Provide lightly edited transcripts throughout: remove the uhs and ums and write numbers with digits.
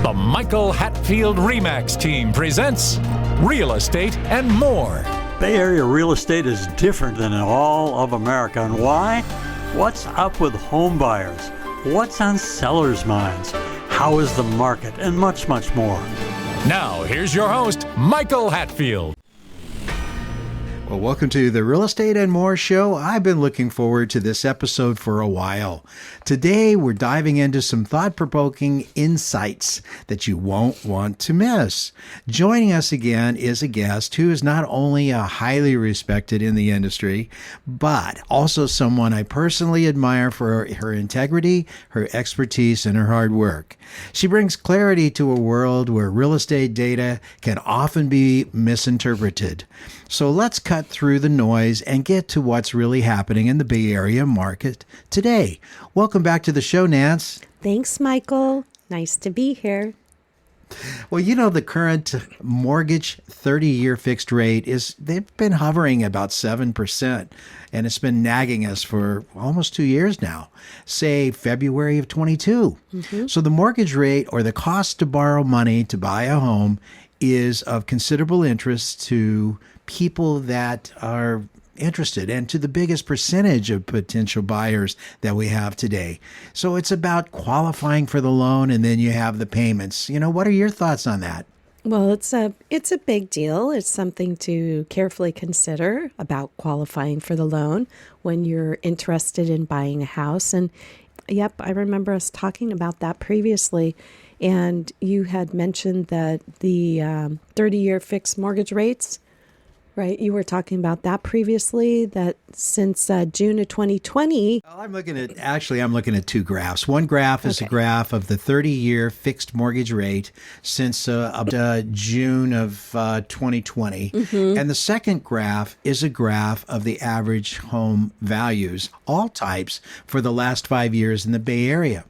The Michael Hatfield RE/MAX team presents Real Estate and More. Bay Area real estate is different than in all of America. And why? What's up with home buyers? What's on sellers' minds? How is the market? And much, much more. Now, here's your host, Michael Hatfield. Well, welcome to the Real Estate and More show. I've been looking forward to this episode for a while. Today, we're diving into some thought-provoking insights that you won't want to miss. Joining us again is a guest who is not only highly respected in the industry, but also someone I personally admire for her integrity, her expertise, and her hard work. She brings clarity to a world where real estate data can often be misinterpreted. So let's cut through the noise and get to what's really happening in the Bay Area market today. Welcome back to the show, Nance. Thanks, Michael. Nice to be here. Well, you know, the current mortgage 30-year fixed rate they've been hovering about 7%, and it's been nagging us for almost 2 years now, say February of 22. So the mortgage rate, or the cost to borrow money to buy a home, is of considerable interest to people that are interested and to the biggest percentage of potential buyers that we have today. So it's about qualifying for the loan, and then you have the payments. You know, what are your thoughts on that? Well, it's a big deal. It's something to carefully consider about qualifying for the loan when you're interested in buying a house. And yep, I remember us talking about that previously. And you had mentioned that the 30-year fixed mortgage rates, right? You were talking about that previously, that since June of 2020. Well, I'm looking at two graphs. One graph is a graph of the 30-year fixed mortgage rate since June of 2020. And the second graph is a graph of the average home values, all types, for the last 5 years in the Bay Area.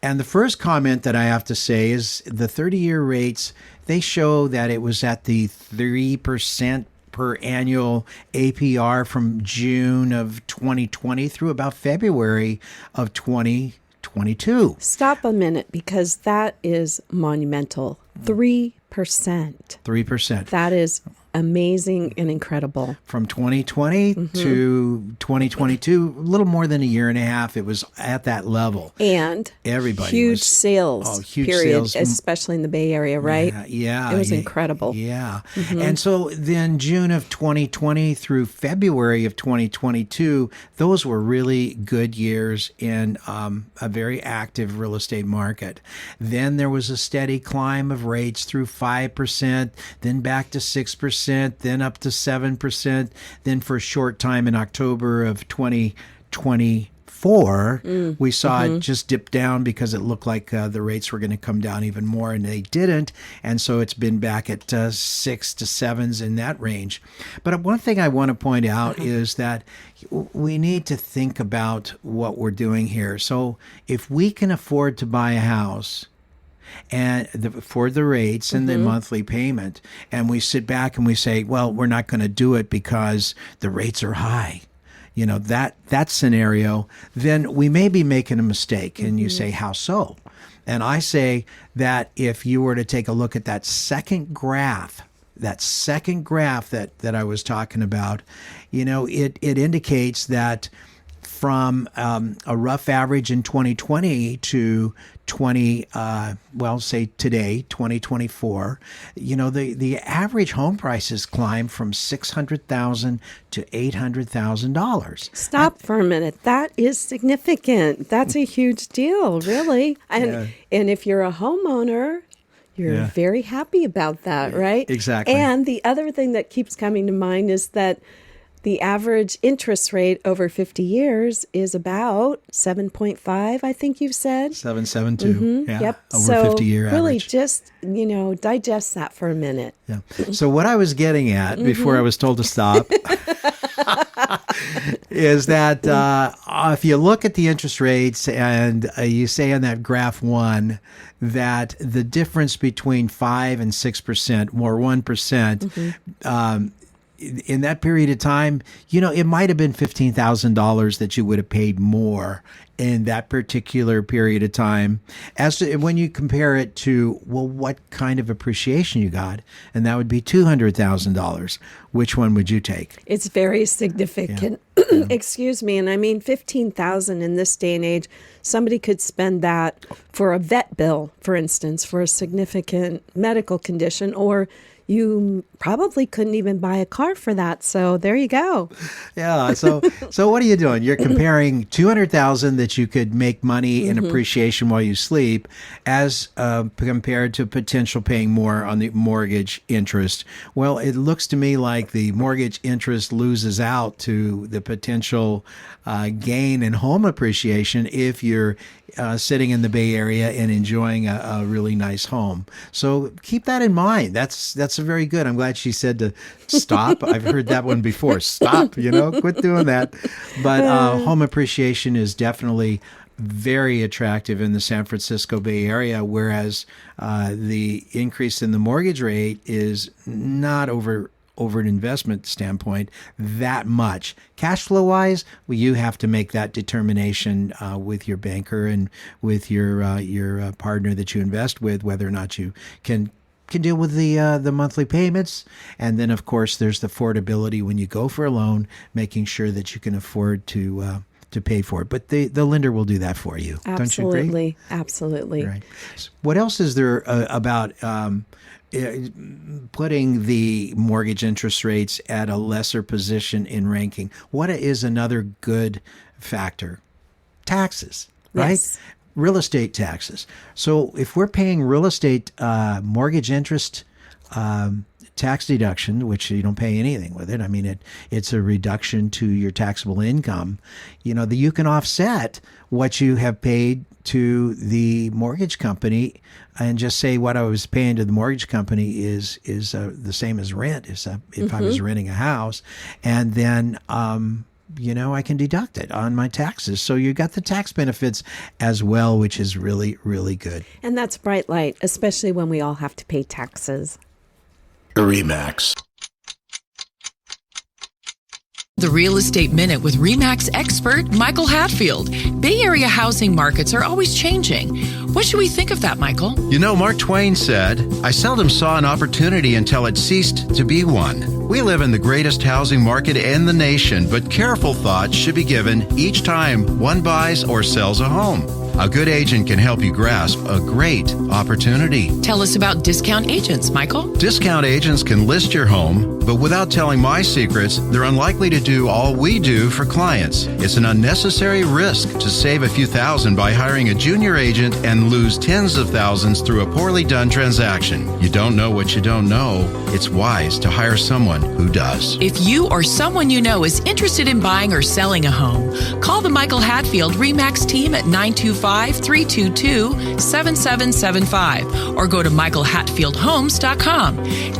And the first comment that I have to say is the 30-year rates, they show that it was at the 3% per annual APR from June of 2020 through about February of 2022. Stop a minute, because that is monumental. 3%. 3%. That is amazing and incredible. From 2020 to 2022, a little more than a year and a half, it was at that level. And everybody huge sales, huge period, sales. Especially in the Bay Area, right? Yeah. It was incredible. Yeah. And so then June of 2020 through February of 2022, those were really good years in a very active real estate market. Then there was a steady climb of rates through 5%, then back to 6%. Then up to 7%, then for a short time in October of 2024, we saw it just dip down because it looked like the rates were going to come down even more, and they didn't. And so it's been back at 6 to 7s in that range. But one thing I want to point out is that we need to think about what we're doing here. So if we can afford to buy a house, and for the rates and the monthly payment, and we sit back and we say, well, we're not going to do it because the rates are high, you know, that scenario, then we may be making a mistake. And you say, how so? And I say that if you were to take a look at that second graph that I was talking about, you know, it indicates that from a rough average in 2020 to say today, 2024, you know, the average home prices climbed from $600,000 to $800,000. Stop for a minute. That is significant. That's a huge deal, really. And if you're a homeowner, you're very happy about that, right? Exactly. And the other thing that keeps coming to mind is that the average interest rate over 50 years is about 7.5, I think you've said. 7.72. Yeah. Yep. Over so 50-year average. Really just, you know, digest that for a minute. Yeah. So what I was getting at before I was told to stop is that if you look at the interest rates and you say on that graph 1 that the difference between 5 and 6%, or 1%, in that period of time, it might have been $15,000 that you would have paid more in that particular period of time, as to when you compare it to, well, what kind of appreciation you got, and that would be $200,000. Which one would you take? It's very significant. Excuse me. And I mean, $15,000 in this day and age, somebody could spend that for a vet bill, for instance, for a significant medical condition, or you probably couldn't even buy a car for that. So there you go. Yeah. So what are you doing? You're comparing $200,000 that you could make money in appreciation while you sleep, as compared to potential paying more on the mortgage interest. Well, it looks to me like the mortgage interest loses out to the potential gain in home appreciation if you're sitting in the Bay Area and enjoying a really nice home. So keep that in mind. That's very good. I'm glad she said to stop. I've heard that one before. Stop, quit doing that. But home appreciation is definitely very attractive in the San Francisco Bay Area, whereas the increase in the mortgage rate is not over an investment standpoint that much. Cash flow wise, well, you have to make that determination with your banker and with your partner that you invest with, whether or not you can deal with the monthly payments. And then, of course, there's the affordability when you go for a loan, making sure that you can afford to pay for it. But the lender will do that for you. Don't you agree? Absolutely. Right. What else is there about putting the mortgage interest rates at a lesser position in ranking? What is another good factor? Taxes, right? Yes. Real estate taxes. So if we're paying real estate mortgage interest tax deduction, which you don't pay anything with it. I mean, it's a reduction to your taxable income. That you can offset what you have paid to the mortgage company, and just say what I was paying to the mortgage company is the same as rent. If I was renting a house, and then I can deduct it on my taxes. So you got the tax benefits as well, which is really, really good. And that's bright light, especially when we all have to pay taxes. RE/MAX. The Real Estate Minute with RE/MAX expert Michael Hatfield. Bay Area housing markets are always changing. What should we think of that, Michael? Mark Twain said, "I seldom saw an opportunity until it ceased to be one." We live in the greatest housing market in the nation, but careful thought should be given each time one buys or sells a home. A good agent can help you grasp a great opportunity. Tell us about discount agents, Michael. Discount agents can list your home, but without telling my secrets, they're unlikely to do all we do for clients. It's an unnecessary risk to save a few thousand by hiring a junior agent and lose tens of thousands through a poorly done transaction. You don't know what you don't know. It's wise to hire someone who does. If you or someone you know is interested in buying or selling a home, call the Michael Hatfield RE/MAX team at 925-322-7775 or go to michaelhatfieldhomes.com.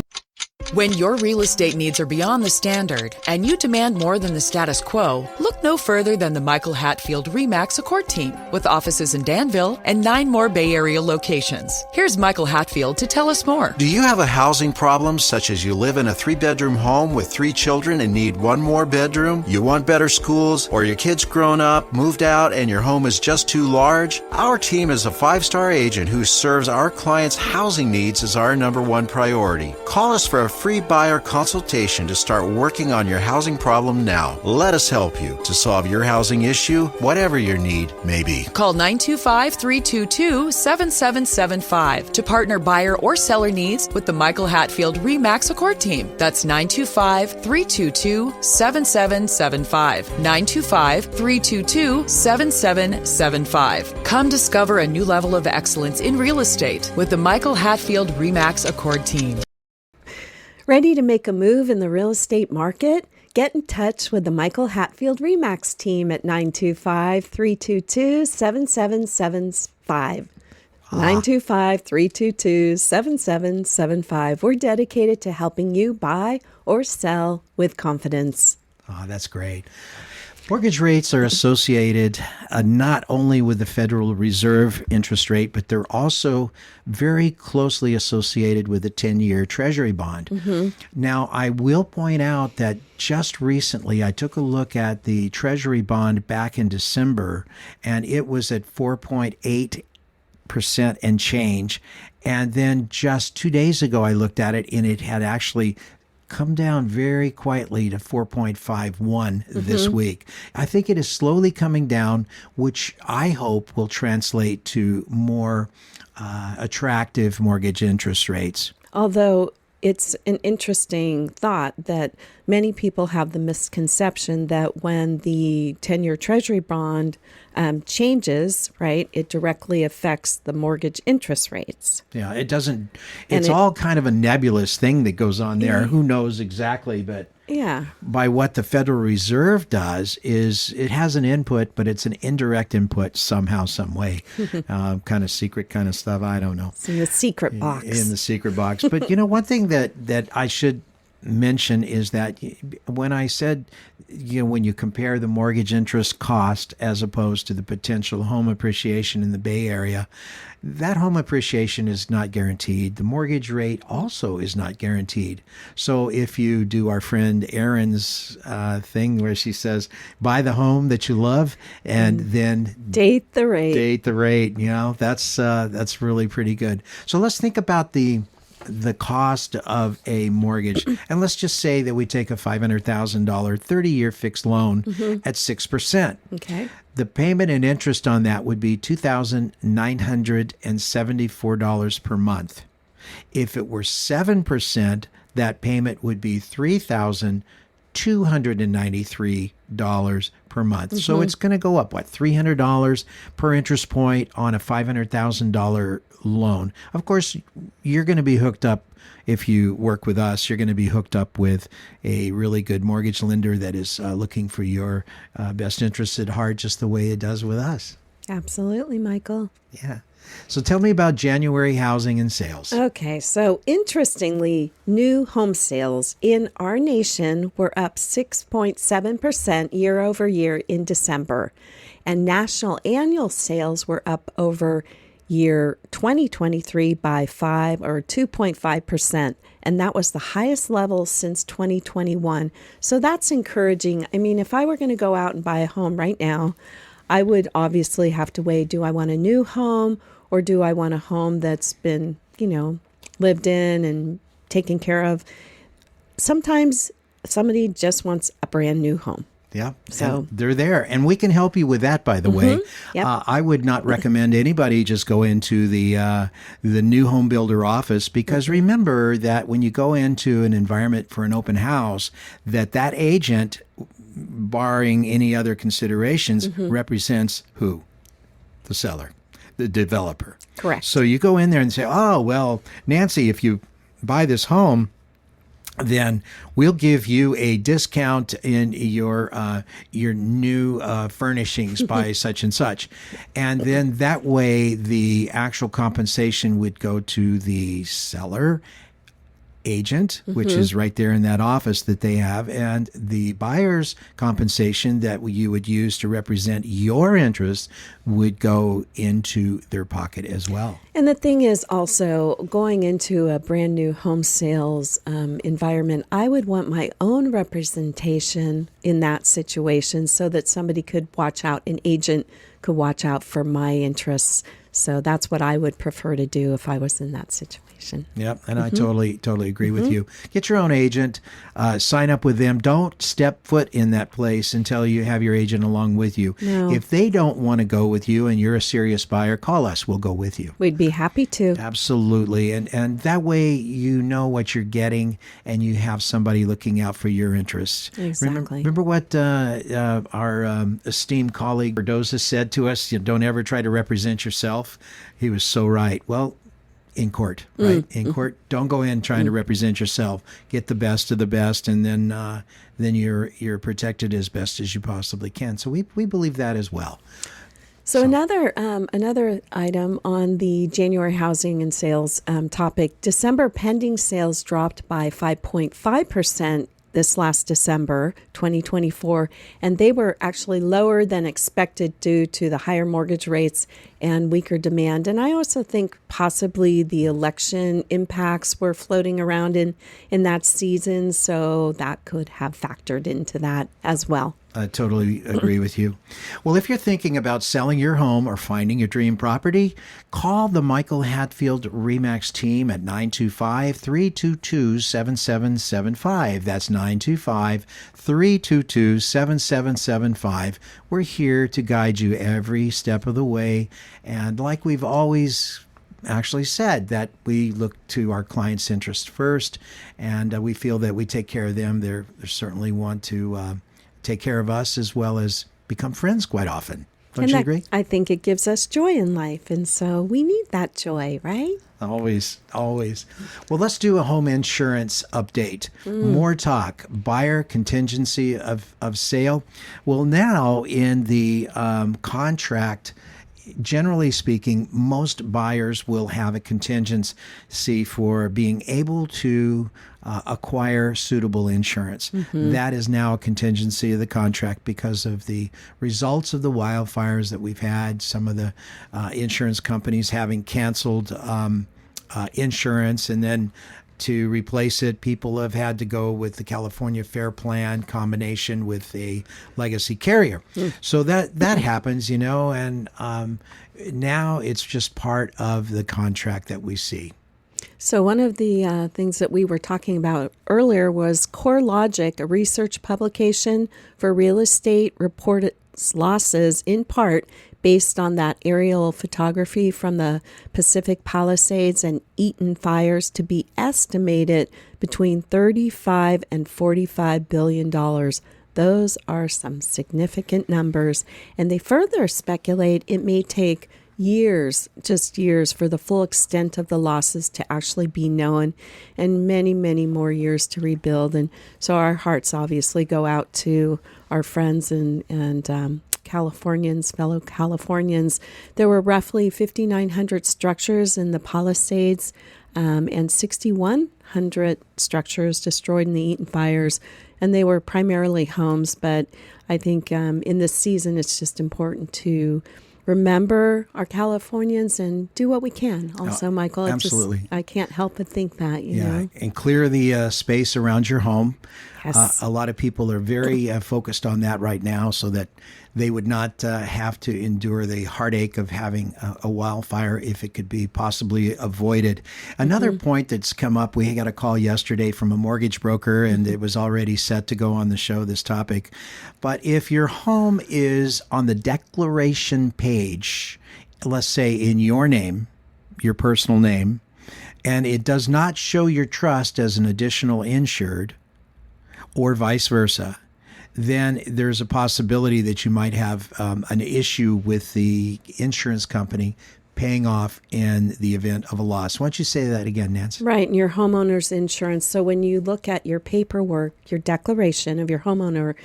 When your real estate needs are beyond the standard and you demand more than the status quo, look no further than the Michael Hatfield RE/MAX Accord team, with offices in Danville and 9 more Bay Area locations. Here's Michael Hatfield to tell us more. Do you have a housing problem, such as you live in a 3-bedroom home with 3 children and need 1 more bedroom? You want better schools, or your kid's grown up, moved out, and your home is just too large? Our team is a 5-star agent who serves our clients' housing needs as our #1 priority. Call us for a free buyer consultation to start working on your housing problem now. Let us help you to solve your housing issue, whatever your need may be. Call 925-322-7775 to partner buyer or seller needs with the Michael Hatfield RE/MAX Accord team. That's 925-322-7775. 925-322-7775. Come discover a new level of excellence in real estate with the Michael Hatfield RE/MAX Accord team. Ready to make a move in the real estate market? Get in touch with the Michael Hatfield RE/MAX team at 925-322-7775. 925-322-7775. We're dedicated to helping you buy or sell with confidence. Oh, that's great. Mortgage rates are associated not only with the Federal Reserve interest rate, but they're also very closely associated with the 10-year Treasury bond. Now, I will point out that just recently I took a look at the Treasury bond back in December, and it was at 4.8% and change. And then just 2 days ago, I looked at it, and it had actually come down very quietly to 4.51 this week. I think it is slowly coming down, which I hope will translate to more attractive mortgage interest rates. Although it's an interesting thought that many people have the misconception that when the 10-year Treasury bond changes, right, it directly affects the mortgage interest rates. Yeah, it doesn't, it's all kind of a nebulous thing that goes on there. Who knows exactly, but by what the Federal Reserve does is it has an input, but it's an indirect input somehow, some way. Kind of secret kind of stuff. I don't know. It's in the secret box. In the secret box. But, one thing that I should mention is that when I said, when you compare the mortgage interest cost as opposed to the potential home appreciation in the Bay Area, that home appreciation is not guaranteed. The mortgage rate also is not guaranteed. So if you do our friend Erin's thing where she says, buy the home that you love and then date the rate. Date the rate, that's really pretty good. So let's think about the cost of a mortgage. And let's just say that we take a $500,000 30-year fixed loan at 6%. Okay. The payment and interest on that would be $2,974 per month. If it were 7%, that payment would be $3,293 per month. So it's going to go up, $300 per interest point on a $500,000 loan. Of course, you're going to be hooked up. If you work with us, you're going to be hooked up with a really good mortgage lender that is looking for your best interests at heart, just the way it does with us. Absolutely, Michael. Yeah. So tell me about January housing and sales. Okay, so interestingly, new home sales in our nation were up 6.7% year over year in December, and national annual sales were up over year 2023 by 2.5%. And that was the highest level since 2021. So that's encouraging. I mean, if I were going to go out and buy a home right now, I would obviously have to weigh, do I want a new home or do I want a home that's been, lived in and taken care of? Sometimes somebody just wants a brand new home. Yeah, so they're there, and we can help you with that. By the way, I would not recommend anybody just go into the new home builder office, because remember that when you go into an environment for an open house, that agent, barring any other considerations, represents who? The seller, the developer. Correct. So you go in there and say, "Oh, well, Nancy, if you buy this home, then we'll give you a discount in your new furnishings by such and such." And then that way the actual compensation would go to the seller agent, which is right there in that office that they have, and the buyer's compensation that you would use to represent your interests would go into their pocket as well. And the thing is also, going into a brand new home sales environment, I would want my own representation in that situation so that somebody could watch out, an agent could watch out for my interests. So that's what I would prefer to do if I was in that situation. Yep, and I totally agree with you. Get your own agent, sign up with them. Don't step foot in that place until you have your agent along with you. No. If they don't want to go with you and you're a serious buyer, call us. We'll go with you. We'd be happy to. Absolutely, and that way you know what you're getting and you have somebody looking out for your interests. Exactly. Remember what our esteemed colleague Berdoza said to us, don't ever try to represent yourself. He was so right. Well, in court, right? In court, don't go in trying to represent yourself. Get the best of the best, and then you're protected as best as you possibly can. So we believe that as well. So another item on the January housing and sales topic: December pending sales dropped by 5.5% this last December, 2024, and they were actually lower than expected due to the higher mortgage rates and weaker demand. And I also think possibly the election impacts were floating around in that season, so that could have factored into that as well. I totally agree with you. Well, if you're thinking about selling your home or finding your dream property, call the Michael Hatfield RE/MAX team at 925-322-7775. That's 925-322-7775. We're here to guide you every step of the way. And like we've always actually said, that we look to our clients' interest first, and we feel that we take care of them. They certainly want to take care of us as well as become friends quite often. Don't you agree? I think it gives us joy in life, and so we need that joy, right? Always, always. Well, let's do a home insurance update. More talk, buyer contingency of sale. Well, now in the contract, generally speaking, most buyers will have a contingency for being able to acquire suitable insurance. That is now a contingency of the contract because of the results of the wildfires that we've had, some of the insurance companies having canceled insurance, and then to replace it, people have had to go with the California Fair Plan combination with a legacy carrier. So that happens, and now it's just part of the contract that we see. So one of the things that we were talking about earlier was CoreLogic, a research publication for real estate, reported losses in part based on that aerial photography from the Pacific Palisades and Eaton fires to be estimated between $35 and $45 billion. Those are some significant numbers, and they further speculate it may take years, just years, for the full extent of the losses to actually be known, and many, many more years to rebuild. And so our hearts obviously go out to our friends and Californians, fellow Californians. There were roughly 5,900 structures in the Palisades and 6,100 structures destroyed in the Eaton fires, and they were primarily homes. But I think in this season, it's just important to remember our Californians and do what we can. Also, Michael, absolutely. I can't help but think that, you know. And clear the space around your home. Yes. A lot of people are very focused on that right now so that they would not have to endure the heartache of having a wildfire if it could be possibly avoided. Another point that's come up, we got a call yesterday from a mortgage broker, and it was already set to go on the show, this topic. But if your home is on the declaration page, let's say in your name, your personal name, and it does not show your trust as an additional insured, or vice versa, then there's a possibility that you might have an issue with the insurance company paying off in the event of a loss. Why don't you say that again, Nancy? Right, and your homeowner's insurance. So when you look at your paperwork, your declaration of your homeowner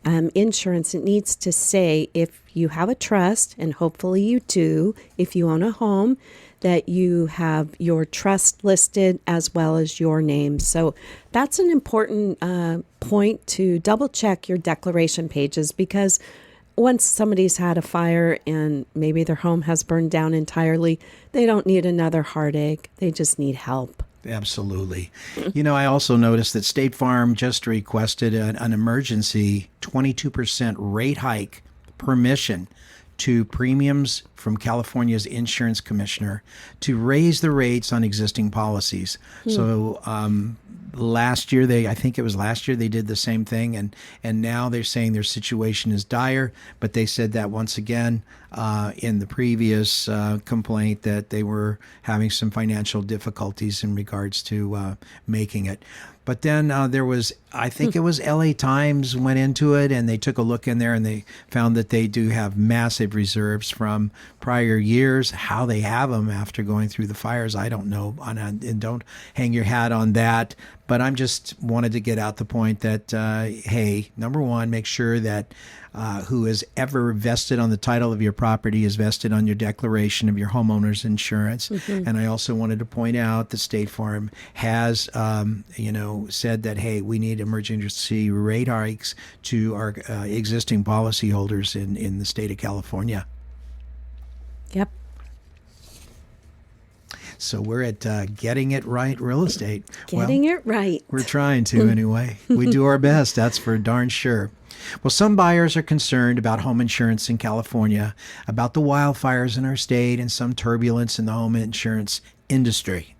insurance, it needs to say if you have a trust, and hopefully you do, if you own a home, that you have your trust listed as well as your name. So that's an important point to double check your declaration pages, because once somebody's had a fire and maybe their home has burned down entirely, they don't need another heartache. They just need help. Absolutely. I also noticed that State Farm just requested an emergency 22% rate hike permission to premiums from California's insurance commissioner to raise the rates on existing policies. So last year, I think it was last year, they did the same thing, and now they're saying their situation is dire, but they said that once again in the previous complaint that they were having some financial difficulties in regards to making it. But then there was, I think it was LA Times went into it, and they took a look in there, and they found that they do have massive reserves from prior years. How they have them after going through the fires, I don't know. And don't hang your hat on that. But I'm just wanted to get out the point that, hey, number one, make sure that who is ever vested on the title of your property is vested on your declaration of your homeowner's insurance. And I also wanted to point out that State Farm has, said that, hey, we need emergency rate hikes to our existing policyholders in the state of California. Yep. So we're at Getting It Right Real Estate. Getting it right. We're trying to anyway. We do our best, that's for darn sure. Well, some buyers are concerned about home insurance in California, about the wildfires in our state, and some turbulence in the home insurance industry.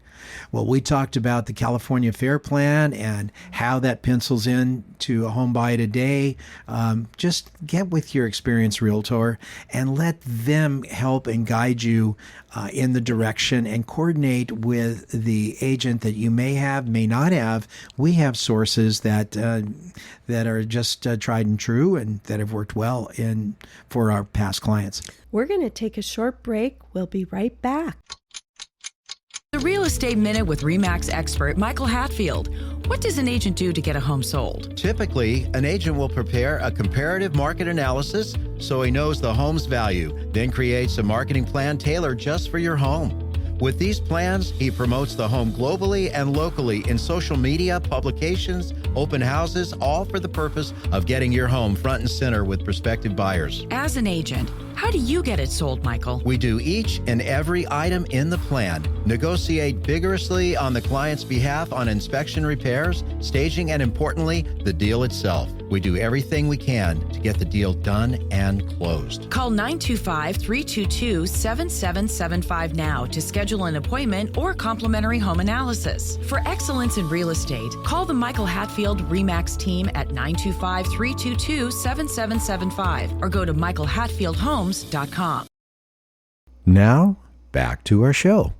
Well, we talked about the California Fair Plan and how that pencils in to a home buy today. Just get with your experienced realtor and let them help and guide you in the direction, and coordinate with the agent that you may have, may not have. We have sources that are just tried and true and that have worked well for our past clients. We're going to take a short break. We'll be right back. The Real Estate Minute with RE/MAX expert Michael Hatfield. What does an agent do to get a home sold? Typically, an agent will prepare a comparative market analysis so he knows the home's value, then creates a marketing plan tailored just for your home. With these plans, he promotes the home globally and locally in social media, publications, open houses, all for the purpose of getting your home front and center with prospective buyers. As an agent, how do you get it sold, Michael? We do each and every item in the plan, negotiate vigorously on the client's behalf on inspection, repairs, staging, and importantly, the deal itself. We do everything we can to get the deal done and closed. Call 925-322-7775 now to schedule an appointment or complimentary home analysis. For excellence in real estate, call the Michael Hatfield RE/MAX team at 925-322-7775 or go to michaelhatfieldhomes.com. Now, back to our show.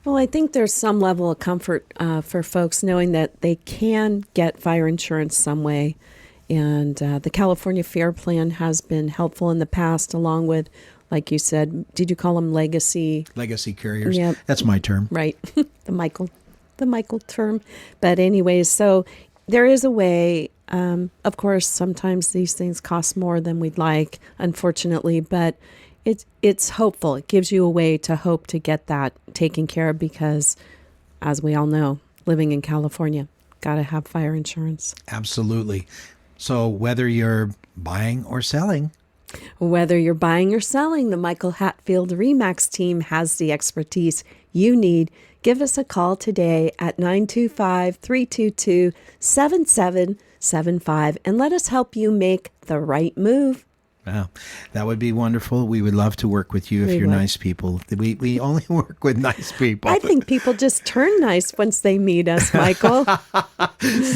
Well, I think there's some level of comfort for folks knowing that they can get fire insurance some way. And the California Fair Plan has been helpful in the past, along with, like you said, did you call them legacy carriers? Yeah. That's my term. Right. the Michael term. But anyways, so there is a way. Of course, sometimes these things cost more than we'd like, unfortunately, but it's hopeful. It gives you a way to hope to get that taken care of because, as we all know, living in California, got to have fire insurance. Absolutely. So whether you're buying or selling, the Michael Hatfield RE/MAX team has the expertise you need. Give us a call today at 925-322-7775 and let us help you make the right move. Wow, that would be wonderful. We would love to work with you if you're nice people. We only work with nice people. I think people just turn nice once they meet us, Michael.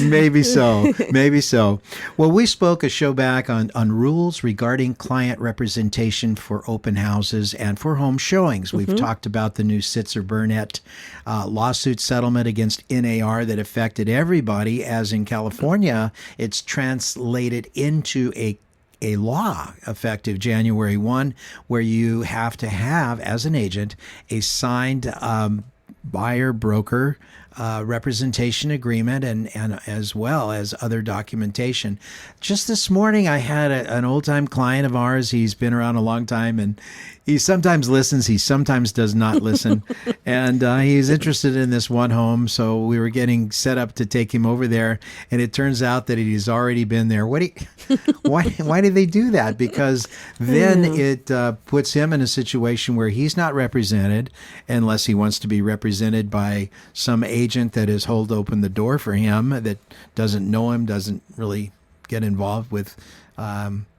Maybe so. Maybe so. Well, we spoke a show back on rules regarding client representation for open houses and for home showings. We've talked about the new Sitzer-Burnett lawsuit settlement against NAR that affected everybody, as in California, it's translated into a law effective January 1, where you have to have, as an agent, a signed buyer broker representation agreement and as well as other documentation. Just this morning, I had an old-time client of ours. He's been around a long time, and he sometimes listens. He sometimes does not listen. And he's interested in this one home, so we were getting set up to take him over there, and it turns out that he's already been there. Why did they do that? Because then it puts him in a situation where he's not represented unless he wants to be represented by some agent that has hold open the door for him, that doesn't know him, doesn't really get involved with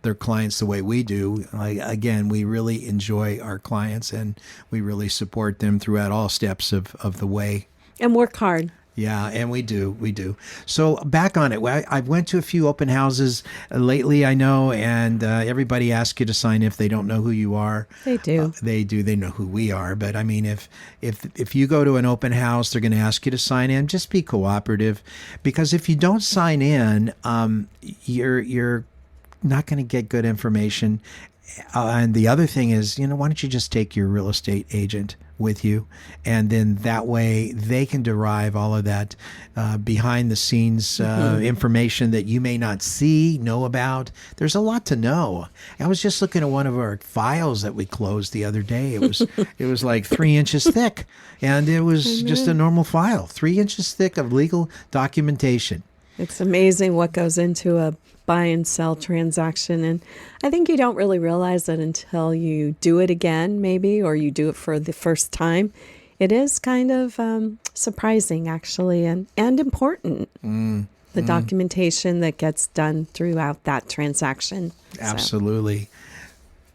their clients the way we do. Again, we really enjoy our clients and we really support them throughout all steps of the way. And work hard. Yeah, and we do. So back on it. I went to a few open houses lately, I know, and everybody asks you to sign if they don't know who you are. They do. They do. They know who we are. But I mean, if you go to an open house, they're going to ask you to sign in. Just be cooperative, because if you don't sign in, you're not going to get good information. And the other thing is, why don't you just take your real estate agent with you, and then that way they can derive all of that behind the scenes information that you may not know about. There's a lot to know. I was just looking at one of our files that we closed the other day. It was like 3 inches thick, and it was just a normal file, 3 inches thick of legal documentation. It's amazing what goes into a buy and sell transaction. And I think you don't really realize that until you do it again, maybe, or you do it for the first time. It is kind of surprising, actually, and important. The documentation that gets done throughout that transaction. Absolutely.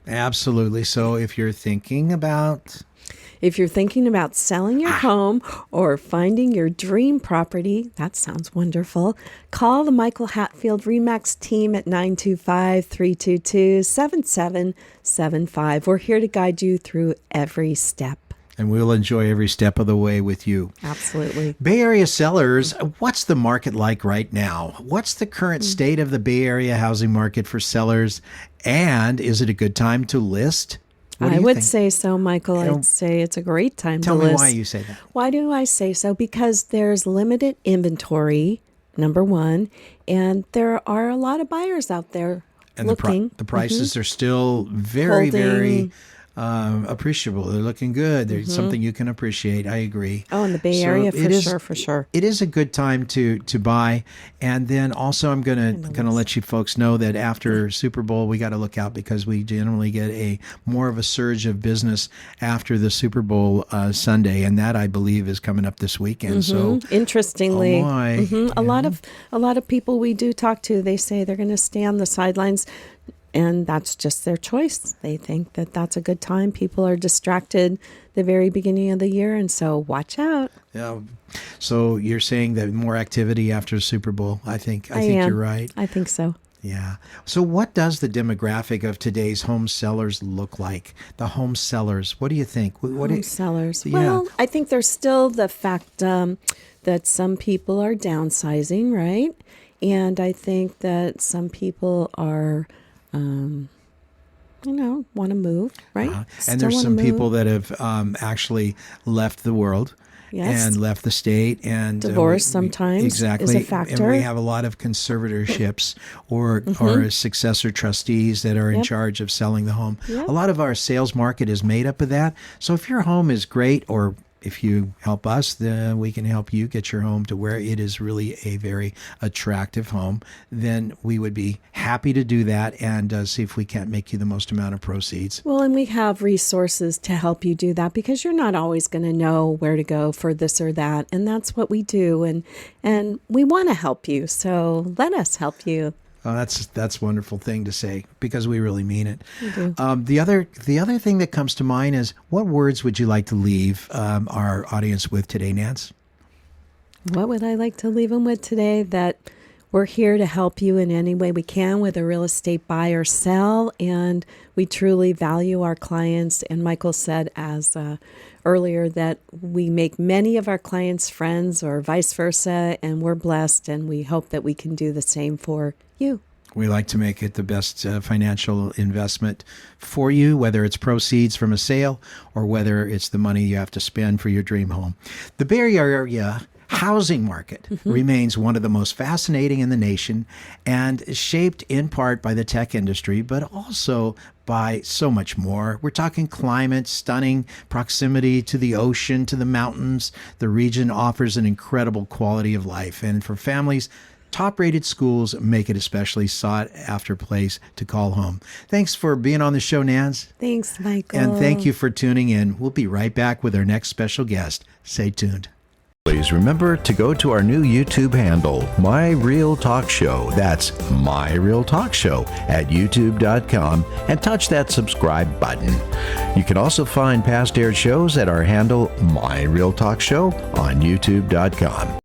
Absolutely. So if you're thinking about selling your home or finding your dream property, that sounds wonderful. Call the Michael Hatfield RE/MAX team at 925-322-7775. We're here to guide you through every step. And we'll enjoy every step of the way with you. Absolutely. Bay Area sellers, what's the market like right now? What's the current state of the Bay Area housing market for sellers? And is it a good time to list? I would say so, Michael. I'd say it's a great time to list. Tell me why you say that. Why do I say so? Because there's limited inventory, number one, and there are a lot of buyers out there looking. The prices are still very, very appreciable. They're looking good. There's something you can appreciate. I agree. Oh, in the Bay Area, for sure. It is a good time to buy. And then also I'm gonna let you folks know that after Super Bowl, we got to look out because we generally get more of a surge of business after the Super Bowl Sunday, and that I believe is coming up this weekend. So interestingly, a lot of people we do talk to, they say they're going to stay on the sidelines. And that's just their choice. They think that that's a good time. People are distracted the very beginning of the year, and so watch out. Yeah. So you're saying that more activity after the Super Bowl. I think you're right. I think so. Yeah. So what does the demographic of today's home sellers look like? The home sellers. What do you think? Home sellers. Yeah. Well, I think there's still the fact that some people are downsizing, right? And I think that some people are want to move, right? And there's some people that have actually left the world and left the state. And divorce sometimes is a factor. And we have a lot of conservatorships or successor trustees that are in charge of selling the home. Yep. A lot of our sales market is made up of that. So if your home is great, or if you help us, then we can help you get your home to where it is really a very attractive home. Then we would be happy to do that and see if we can't make you the most amount of proceeds. Well, and we have resources to help you do that because you're not always going to know where to go for this or that. And that's what we do. And we want to help you. So let us help you. Oh, that's a wonderful thing to say because we really mean it. We do. The other thing that comes to mind is, what words would you like to leave our audience with today, Nance? What would I like to leave them with today? That we're here to help you in any way we can with a real estate buy or sell, and we truly value our clients. And Michael said earlier that we make many of our clients friends or vice versa, and we're blessed, and we hope that we can do the same for you. We like to make it the best financial investment for you, whether it's proceeds from a sale or whether it's the money you have to spend for your dream home. The Bay Area housing market remains one of the most fascinating in the nation and is shaped in part by the tech industry, but also by so much more. We're talking climate, stunning proximity to the ocean, to the mountains. The region offers an incredible quality of life. And for families, top-rated schools make it especially sought-after place to call home. Thanks for being on the show, Nance. Thanks, Michael. And thank you for tuning in. We'll be right back with our next special guest. Stay tuned. Please remember to go to our new YouTube handle, My Real Talk Show. That's My Real Talk Show at youtube.com, and touch that subscribe button. You can also find past aired shows at our handle, My Real Talk Show, on youtube.com.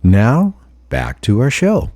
Now, back to our show.